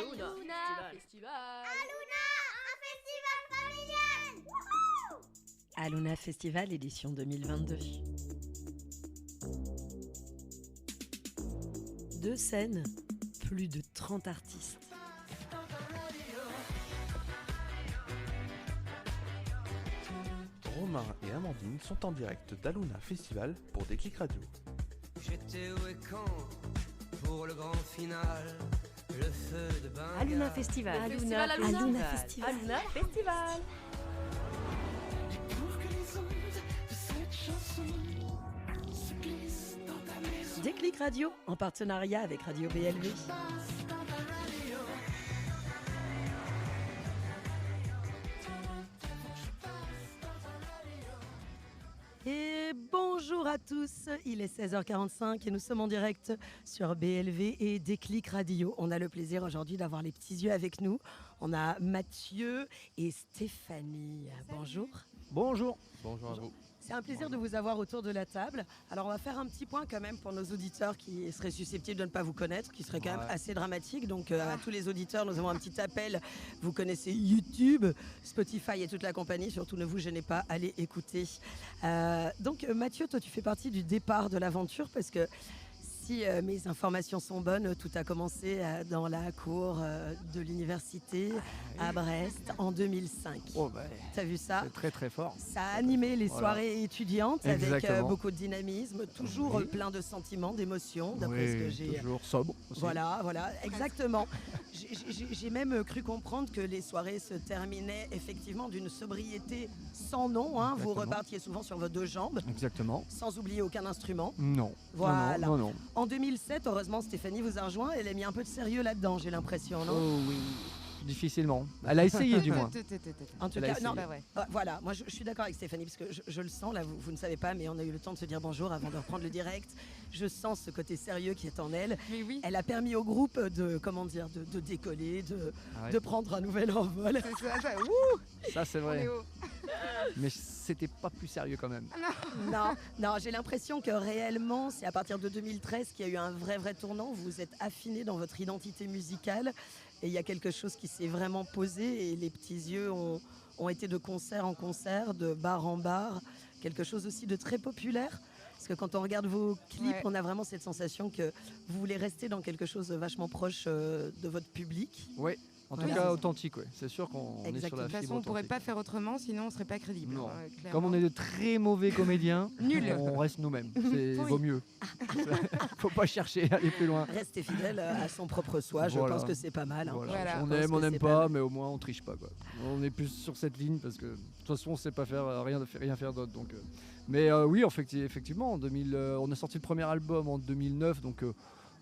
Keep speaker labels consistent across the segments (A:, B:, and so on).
A: Aluna Festival.
B: Aluna, un festival familial. Wouhou!
C: Aluna Festival édition 2022. 2 scènes, plus de 30 artistes.
D: Romain et Amandine sont en direct d'Aluna Festival pour Déclic Radio.
E: J'étais où et quand pour le grand final, le feu de Bengale.
C: Aluna Festival.
A: Aluna
C: Aluna Festival.
A: Aluna Festival.
C: Déclic Radio en partenariat avec Radio BLV. Et bonjour à tous, il est 16h45 et nous sommes en direct sur BLV et Déclic Radio. On a le plaisir aujourd'hui d'avoir les petits yeux avec nous. On a Mathieu et Stéphanie. Bonjour.
D: Bonjour. Bonjour à vous.
C: C'est un plaisir de vous avoir autour de la table. Alors on va faire un petit point quand même pour nos auditeurs qui seraient susceptibles de ne pas vous connaître, qui serait quand même assez dramatique. Donc à tous les auditeurs, nous avons un petit appel. Vous connaissez YouTube, Spotify et toute la compagnie. Surtout ne vous gênez pas, allez écouter. Donc Mathieu, toi tu fais partie du départ de l'aventure parce que si mes informations sont bonnes, tout a commencé dans la cour de l'université à Brest en 2005.
F: Oh bah,
C: T'as vu ça?
F: c'est très très fort.
C: Ça a animé les soirées étudiantes avec
F: Exactement.
C: beaucoup de dynamisme, toujours
F: Oui.
C: plein de sentiments, d'émotions, d'après ce que j'ai.
F: toujours sobre aussi.
C: Voilà, exactement. J'ai même cru comprendre que les soirées se terminaient effectivement d'une sobriété sans nom. Hein. Vous
F: Exactement.
C: repartiez souvent sur vos 2 jambes,
F: Exactement.
C: sans oublier aucun instrument.
F: Non.
C: Voilà.
F: Non.
C: En 2007, heureusement, Stéphanie vous a rejoint. Elle a mis un peu de sérieux là-dedans, j'ai l'impression, non?
F: Oh oui. Difficilement. Elle a essayé du moins.
C: En tout
F: Elle a
C: cas,
F: essayé.
C: non.
A: Pas vrai.
C: Voilà, moi je suis d'accord avec Stéphanie parce que je le sens là, vous ne savez pas, mais on a eu le temps de se dire bonjour avant de reprendre le direct. Je sens ce côté sérieux qui est en elle.
A: Mais oui.
C: Elle a permis au groupe de décoller,
F: Ah ouais.
C: de prendre un nouvel envol.
A: C'est ça. Wouh,
F: Ça c'est
A: on
F: vrai.
A: est haut.
F: Mais c'était pas plus sérieux quand même.
C: Non, j'ai l'impression que réellement, c'est à partir de 2013 qu'il y a eu un vrai tournant. Vous vous êtes affiné dans votre identité musicale et il y a quelque chose qui s'est vraiment posé et les petits yeux ont été de concert en concert, de bar en bar, quelque chose aussi de très populaire. Parce que quand on regarde vos clips,
A: Ouais.
C: on a vraiment cette sensation que vous voulez rester dans quelque chose de vachement proche de votre public.
F: Oui. En tout
C: Voilà.
F: cas authentique, ouais. C'est sûr qu'on est sur
C: Exactement.
F: la
A: De toute façon,
F: fibre
A: on pourrait
F: authentique.
A: pas faire autrement, sinon on serait pas crédible.
F: Non.
A: Clairement.
F: Comme on est de très mauvais comédiens,
A: Nul.
F: on reste nous-mêmes. C'est
A: Oui.
F: vaut mieux. Faut pas chercher à aller plus loin.
C: Rester fidèle à son propre soi, je
F: Voilà.
C: pense que c'est pas mal. hein.
A: Voilà.
F: On
C: Je pense
F: aime,
C: que
F: on
C: c'est
F: n'aime
C: pas
F: pas,
C: mal.
F: mais au moins on triche pas quoi. On est plus sur cette ligne parce que de toute façon on sait pas faire rien faire d'autre donc. Mais oui effectivement en 2000, on a sorti le premier album en 2009 donc.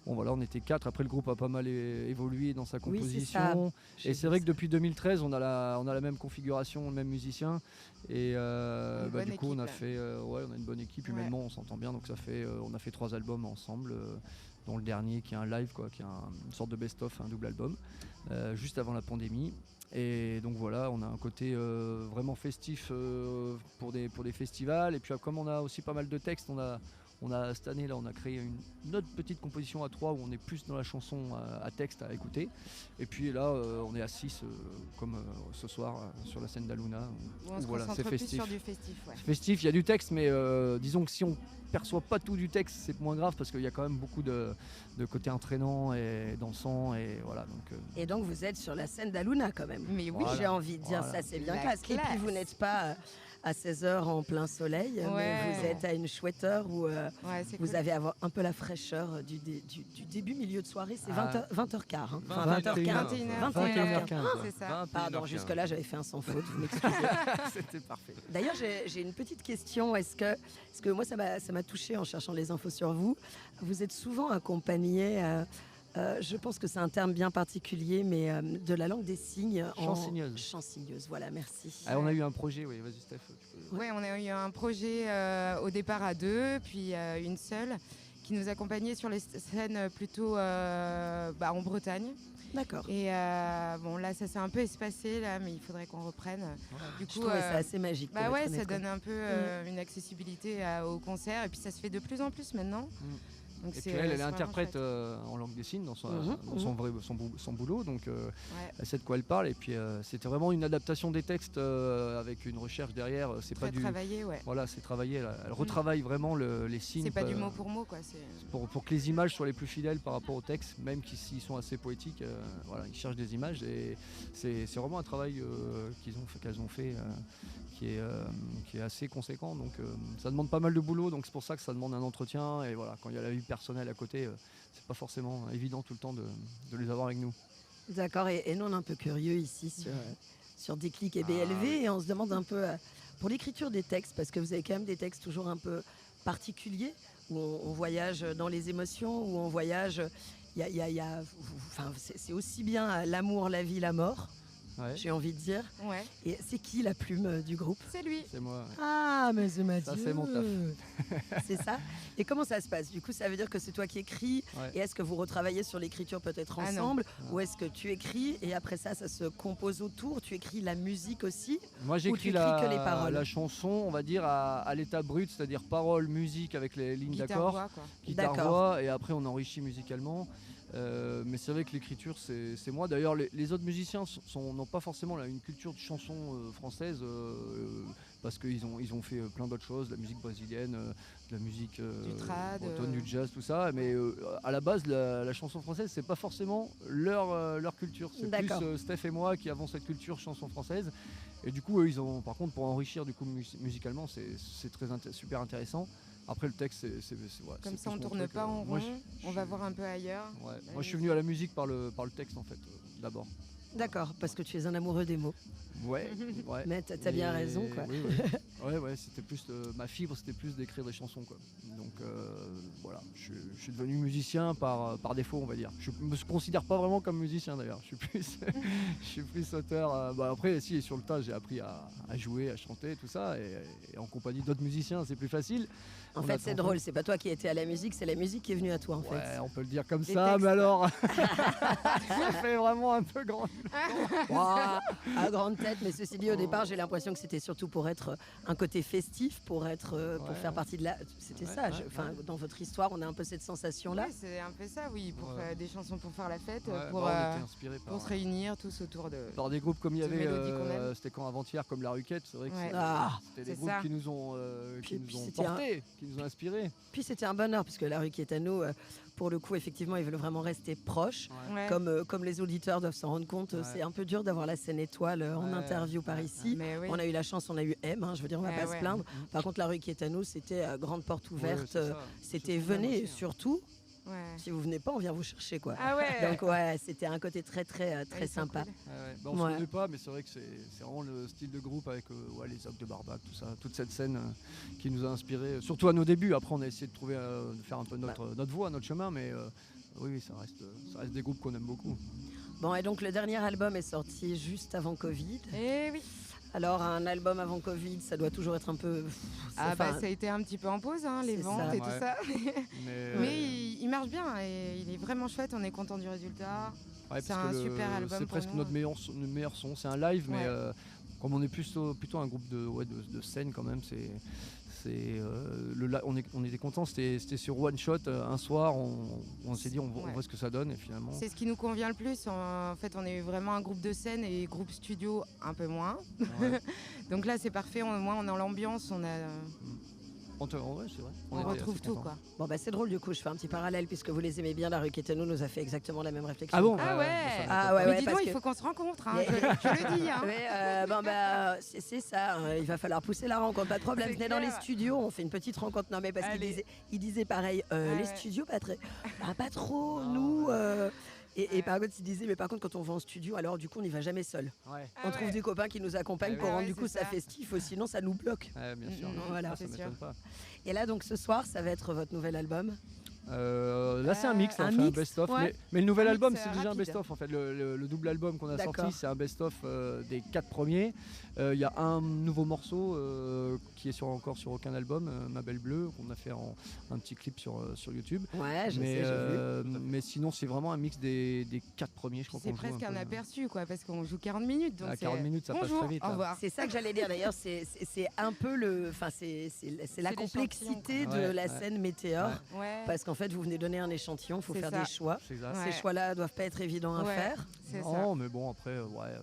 F: Bon voilà, on était 4, après le groupe a pas mal évolué dans sa
C: Oui, c'est
F: composition.
C: ça.
F: Et c'est vrai que depuis 2013, on a la même configuration, le même musicien. Et
A: bonne
F: du coup, on a
A: équipe.
F: fait, on a une bonne équipe,
A: Ouais.
F: humainement, on s'entend bien. Donc ça fait, on a fait 3 albums ensemble, dont le dernier qui est un live, quoi, qui est une sorte de best-of, un double album, juste avant la pandémie. Et donc voilà, on a un côté vraiment festif pour des festivals. Et puis comme on a aussi pas mal de textes, on a cette année là, on a créé une autre petite composition à 3 où on est plus dans la chanson à texte à écouter. Et puis là, on est à 6 comme ce soir sur la scène d'Aluna.
A: Où on se
F: Voilà,
A: concentre
F: c'est
A: plus
F: festif.
A: sur du festif. Ouais.
F: C'est festif, il y a du texte, mais disons que si on perçoit pas tout du texte, c'est moins grave parce qu'il y a quand même beaucoup de côté entraînant et dansant et voilà. Donc
C: Et donc vous êtes sur la scène d'Aluna quand même.
A: Mais oui.
F: Voilà.
C: J'ai envie de dire
F: Voilà.
C: ça, c'est bien
A: La
C: classe. Et puis
A: classe.
C: vous n'êtes pas à 16h en plein soleil, mais
A: Ouais.
C: vous êtes à une chouette heure où
A: Ouais, c'est
C: vous
A: cool.
C: avez avoir un peu la fraîcheur du début, milieu de soirée. C'est
F: Ah.
C: 20h15. Hein. Enfin,
F: 21h15.
C: 20h15.
F: 21h15.
A: C'est ça.
C: Pardon, jusque-là j'avais fait un sans faute, vous m'excusez.
F: C'était parfait.
C: D'ailleurs, j'ai une petite question. Est-ce que moi, ça m'a touché en cherchant les infos sur vous. Vous êtes souvent accompagné, je pense que c'est un terme bien particulier, mais de la langue des signes.
F: Chansigneuse.
C: Chansigneuse, voilà, merci.
F: Ah, on a eu un projet, oui, vas-y Steph. tu peux-
A: Ouais, on a eu un projet au départ à 2, puis une seule, qui nous accompagnait sur les scènes plutôt en Bretagne.
C: D'accord.
A: Et bon, là, ça s'est un peu espacé, là, mais il faudrait qu'on reprenne. Du
C: Je trouvais ça assez magique. pour
A: Bah
C: être
A: ouais,
C: honnête,
A: ça
C: quoi.
A: donne un peu une accessibilité au concert, et puis ça se fait de plus en plus maintenant. Donc
F: Et
A: c'est
F: puis elle est
A: vraiment
F: interprète
A: chouette.
F: en langue des signes dans son,
C: Mhm,
F: dans son boulot, donc
A: Ouais.
F: elle sait de quoi elle parle. Et puis c'était vraiment une adaptation des textes avec une recherche derrière. C'est
A: Très
F: pas du,
A: travaillé, ouais.
F: voilà, c'est travaillé. Elle retravaille vraiment les signes.
A: C'est pas du mot pour mot, quoi. C'est...
F: pour que les images soient les plus fidèles par rapport au texte, même s'ils sont assez poétiques. Voilà, ils cherchent des images et c'est vraiment un travail qu'elles ont fait. Qui est assez conséquent, donc ça demande pas mal de boulot, donc c'est pour ça que ça demande un entretien, et voilà, quand il y a la vie personnelle à côté, c'est pas forcément évident tout le temps de les avoir avec nous.
C: D'accord, et nous on est un peu curieux ici sur Déclic et BLV, et on se demande un peu pour l'écriture des textes, parce que vous avez quand même des textes toujours un peu particuliers, où on voyage dans les émotions, où on voyage, c'est aussi bien l'amour, la vie, la mort,
F: Ouais,
C: j'ai envie de dire.
A: Ouais,
C: Et c'est qui la plume du groupe?
A: c'est lui.
F: c'est moi. Ouais.
C: Ah, mais c'est Mathieu.
F: Ça, c'est mon taf.
C: C'est ça. Et comment ça se passe? Du coup, ça veut dire que c'est toi qui écris.
F: Ouais.
C: Et est-ce que vous retravaillez sur l'écriture peut-être
A: Ah non.
C: ensemble? Ou est-ce que tu écris et après ça se compose autour? Tu écris la musique aussi?
F: Moi
C: tu
F: j'écris
C: écris que les paroles?
F: la chanson, on va dire, à l'état brut, c'est-à-dire paroles, musique avec les lignes d'accord,
A: Guitare-voix, quoi.
F: guitare-voix, et après on enrichit musicalement. Mais c'est vrai que l'écriture c'est moi. D'ailleurs les autres musiciens n'ont pas forcément une culture de chanson française parce qu'ils ont fait plein d'autres choses, de la musique brésilienne, de la musique
A: Du trad,
F: bretonne, du jazz, tout ça. Mais à la base la chanson française c'est pas forcément leur culture. C'est plus
C: D'accord.
F: Steph et moi qui avons cette culture chanson française. Et du coup eux, ils ont, par contre, pour enrichir du coup musicalement c'est super intéressant. Après le texte voilà,
A: Comme
F: c'est
A: ça, on
F: plus mon
A: tourne
F: truc,
A: pas en
F: moi,
A: rond, on va voir un peu ailleurs.
F: Ouais. Moi je suis venu à la musique par le texte en fait, d'abord.
C: D'accord, parce que tu es un amoureux des mots.
F: Ouais,
C: Mais t'as bien raison, quoi.
F: Oui, ouais, c'était plus ma fibre, c'était plus d'écrire des chansons, quoi. Donc voilà, je suis devenu musicien par défaut, on va dire. Je me considère pas vraiment comme musicien d'ailleurs. Je suis plus auteur. Après, si, sur le tas, j'ai appris à jouer, à chanter, tout ça, et en compagnie d'autres musiciens, c'est plus facile.
C: En fait, c'est drôle, c'est pas toi qui étais à la musique, c'est la musique qui est venue à toi, en
F: Ouais,
C: fait.
F: on peut le dire comme
C: Les
F: ça,
C: textes.
F: mais alors, ça fait vraiment un peu grand.
C: Ouah, à grande tête, mais ceci dit, au départ, j'ai l'impression que c'était surtout pour être un côté festif, pour
F: Ouais.
C: faire partie de la. C'était
F: Ouais,
C: ça.
F: ouais,
C: Enfin, dans votre histoire, on a un peu cette sensation-là.
A: Ouais, c'est un peu ça, oui, pour
F: Ouais.
A: faire des chansons pour faire la fête,
F: Ouais,
A: pour,
F: on était inspiré
A: pour se réunir tous autour de...
F: par des groupes comme il y
A: de
F: avait,
A: mélodies qu'on aime.
F: c'était quand avant-hier, comme La Ruquette, c'est vrai que
A: Ouais.
F: c'était des
A: c'est
F: groupes
A: ça.
F: qui nous ont,
C: Puis c'était
F: portés, qui nous ont inspirés.
C: Puis c'était un bonheur, puisque La Rue qui est à nous, pour le coup, effectivement, ils veulent vraiment rester proches.
A: Ouais.
C: Comme les auditeurs doivent s'en rendre compte,
F: Ouais.
C: c'est un peu dur d'avoir la scène étoile en
F: Ouais.
C: interview par ici.
A: Mais oui.
C: On a eu la chance, on a eu M, je veux dire, on va
A: Ouais,
C: pas se
A: ouais.
C: plaindre. Par contre, La Rue qui est à nous, c'était grande porte ouverte.
F: c'est ça.
C: C'était
F: C'est trop bien
C: venez,
F: aussi,
C: et
F: hein.
C: surtout,
A: Ouais.
C: si vous venez pas, on vient vous chercher, quoi.
A: Ah ouais.
C: Donc ouais, c'était un côté très
A: Ouais, ils sont
C: sympa.
A: cool.
F: On se
C: Ouais.
F: connaît pas, mais c'est vrai que c'est vraiment le style de groupe avec les Ocs de Barbac, tout ça, toute cette scène qui nous a inspirés, surtout à nos débuts. Après, on a essayé de trouver, de faire un peu notre voie, notre chemin, mais oui, ça reste des groupes qu'on aime beaucoup.
C: Bon, et donc le dernier album est sorti juste avant Covid.
A: Eh oui.
C: Alors un album avant Covid, ça doit toujours être un peu...
A: Ah
C: enfin,
A: ça a été un petit peu en pause, hein, les
C: c'est
A: ventes
C: ça.
A: et tout
F: Ouais.
A: ça.
F: Mais,
A: Mais il marche bien et il est vraiment chouette, on est content du résultat.
F: ouais,
A: c'est
F: parce que
A: un super album
F: C'est
A: pour
F: presque
A: nous.
F: notre meilleur son. C'est un live, mais
A: Ouais.
F: comme on est plutôt un groupe de scène quand même, on était contents. C'était sur One Shot un soir. On s'est dit on
A: Ouais.
F: voit ce que ça donne et finalement.
A: C'est ce qui nous convient le plus. En fait, on est vraiment un groupe de scène et groupe studio un peu moins.
F: Ouais.
A: Donc là, c'est parfait. Au moins, on est dans l'ambiance. On a,
F: Ouais, c'est vrai.
A: on
F: était
A: retrouve
F: assez
A: tout,
F: contents.
A: quoi.
C: Bon bah c'est drôle du coup, je fais un petit parallèle puisque vous les aimez bien, La Rue qui est à nous a fait exactement la même réflexion.
F: Ah bon
A: Ah ouais.
F: je savais
C: Ah
F: pas.
C: ouais,
A: Mais dis
C: parce
A: donc,
C: que-
A: il faut qu'on se rencontre. Hein,
C: Mais-
A: je le dis. Hein.
C: Ouais, bon bah c'est ça, hein, il va falloir pousser la rencontre, pas de problème.
A: C'est
C: Venez dans les
A: clair.
C: studios, on fait une petite rencontre. Non mais parce qu'il
A: Allez.
C: disait pareil,
A: Ah
C: les
A: ouais.
C: studios pas trop,
F: Non,
C: nous. Et
A: Ouais.
C: par contre, il disait, mais par contre, quand on va en studio, alors du coup, on n'y va jamais seul.
F: Ouais.
A: Ah
C: On trouve
A: ouais.
C: des copains qui nous accompagnent
F: Ah
C: pour
F: ouais,
C: rendre du coup
A: c'est
C: ça
A: ça.
C: festif, sinon ça nous bloque.
F: Ouais, bien sûr.
C: voilà.
F: ça
A: c'est
F: m'étonne pas.
C: Et là, donc ce soir, ça va être votre nouvel album.
F: Là c'est un mix,
C: Un
F: on fait un
C: mix,
F: best-of,
C: ouais.
F: mais le nouvel
A: Un
F: album
A: mix,
F: c'est déjà un
A: rapide.
F: best-of en fait, le double album qu'on a
C: D'accord.
F: sorti c'est un best-of des 4 premiers. Il y a un nouveau morceau qui est encore sur aucun album, Ma Belle Bleue, qu'on a fait un petit clip sur YouTube.
C: Ouais, je
F: mais,
C: sais, j'ai vu.
F: mais sinon c'est vraiment un mix des 4 premiers, je crois
A: C'est
F: qu'on joue
A: presque un
F: peu.
A: aperçu, quoi, parce qu'on joue 40 minutes. Donc
F: À
A: c'est
F: 40 minutes, ça passe
A: bonjour,
F: très vite,
A: Au
F: hein.
A: revoir.
C: C'est ça que j'allais dire d'ailleurs, c'est un peu c'est la
A: C'est
C: complexité
F: quoi.
C: de
F: Ouais,
C: la
F: ouais.
C: scène Météor.
F: Ouais.
A: Ouais.
C: Parce qu'en qu'en fait, vous venez donner un échantillon, il faut
A: C'est
C: faire
A: ça.
C: des choix.
F: C'est exact.
A: Ouais.
C: Ces choix-là doivent pas être évidents à
A: Ouais,
C: faire.
A: C'est ça.
F: Non, mais bon, après,
A: Ouais,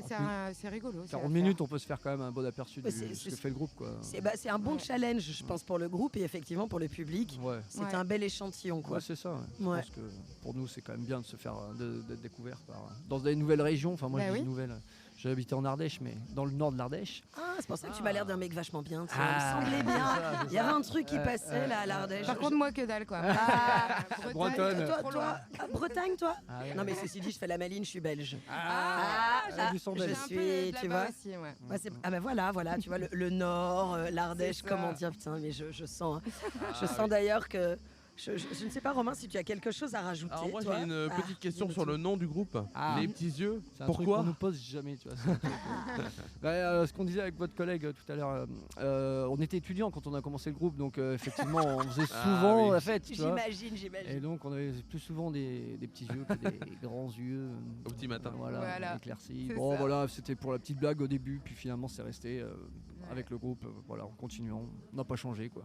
F: 40
A: c'est rigolo. c'est à
F: 40
A: faire.
F: minutes, on peut se faire quand même un bon aperçu de
C: Ouais,
F: ce
C: c'est-
F: que fait le groupe, quoi.
C: C'est un bon
A: Ouais.
C: challenge, je pense, pour le groupe et effectivement pour le public.
F: Ouais.
C: C'est
A: Ouais.
C: un bel échantillon, quoi.
F: Ouais, c'est ça. Ouais. Je
C: Ouais.
F: pense que pour nous, c'est quand même bien de se faire d'être découvert dans des nouvelles régions. Enfin, moi,
A: Bah
F: je dis
A: oui.
F: nouvelles. J'ai habité en Ardèche, mais dans le nord de l'Ardèche.
C: Ah, c'est pour ça que tu m'as l'air d'un mec vachement bien. Tu vois.
F: Ah,
C: Il me semblait bien.
F: c'est ça, c'est
C: Il y avait
F: ça.
C: un truc qui passait là à l'Ardèche.
A: Par contre, moi, que dalle, quoi. Bretagne,
F: Bretonne.
A: trop loin.
C: Bretagne, toi
F: Ah, ouais.
C: Non, mais ceci dit, je fais la maline, je suis belge.
F: Ah, du son
C: je
F: belge.
A: J'ai un
C: suis,
A: peu de
C: tu
A: là-bas
C: vois.
A: aussi, ouais.
C: Ouais, ah ben voilà, tu vois, le nord, l'Ardèche,
A: C'est ça.
C: comment dire, putain, mais je sens. Je sens d'ailleurs que. Je ne sais pas, Romain, si tu as quelque chose à rajouter.
G: Alors moi
C: toi.
G: j'ai une
C: Ah,
G: petite question
C: dis-moi
G: sur
C: tout.
G: le nom du groupe.
F: Ah.
G: Les petits yeux.
F: C'est un truc
G: Pourquoi
F: qu'on nous pose jamais, tu vois. c'est un truc, ce qu'on disait avec votre collègue tout à l'heure, on était étudiants quand on a commencé le groupe, donc effectivement, on faisait
G: Ah
F: souvent
G: oui.
F: la fête, tu vois.
C: J'imagine.
F: Et donc, on avait plus souvent des petits yeux que des grands yeux.
G: Au petit matin.
A: Voilà.
F: Éclaircis.
A: C'est
F: Bon,
A: ça.
F: voilà, c'était pour la petite blague au début, puis finalement, c'est resté avec le groupe. Voilà, en continuant, on n'a pas changé, quoi.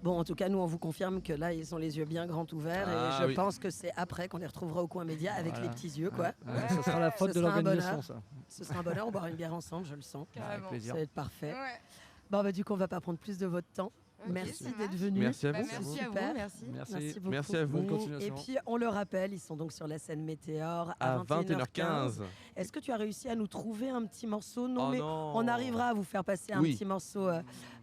C: Bon, en tout cas, nous, on vous confirme que là, ils ont les yeux bien grands ouverts
G: Ah
C: et je
G: oui.
C: pense que c'est après qu'on les retrouvera au coin média avec
F: Voilà.
C: les petits yeux, quoi.
F: Ouais, ça sera la faute
C: Ce
F: de
C: sera un
F: l'organisation,
C: bonheur.
F: ça.
C: Ce sera un bonheur, on boira une bière ensemble, je le sens.
F: Avec
A: Carrément.
F: plaisir.
C: Ça va être parfait.
A: Ouais.
C: Bon, bah, du coup, on va pas prendre plus de votre temps.
A: Ok,
C: Merci
A: ça
C: d'être
A: marche.
C: venu.
G: Merci à
A: Bah,
G: vous.
A: merci à vous,
C: Super.
A: merci.
F: Merci.
C: beaucoup.
G: Merci à
F: Bonne
G: vous.
C: Et
F: continuation.
C: puis, on le rappelle, ils sont donc sur la scène Météor
G: À
C: 21h15.
G: 21h15.
C: Est-ce que tu as réussi à nous trouver un petit morceau? Non,
G: Oh
C: mais
G: non.
C: on arrivera à vous faire passer un
G: Oui.
C: petit morceau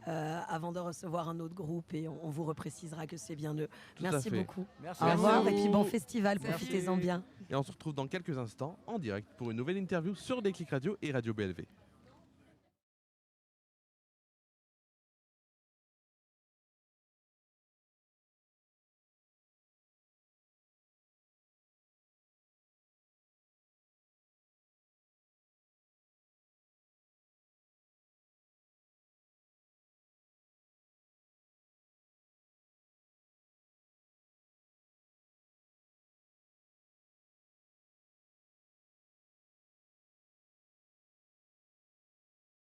C: avant de recevoir un autre groupe et on vous reprécisera que c'est bien eux.
G: Tout à
C: Merci
G: fait.
C: beaucoup.
F: Merci
C: Au
G: Merci
C: revoir
G: à vous.
C: et puis bon festival,
A: Salut.
C: profitez-en bien.
G: Et on se retrouve dans quelques instants en direct pour une nouvelle interview sur Déclic Radio et Radio BLV.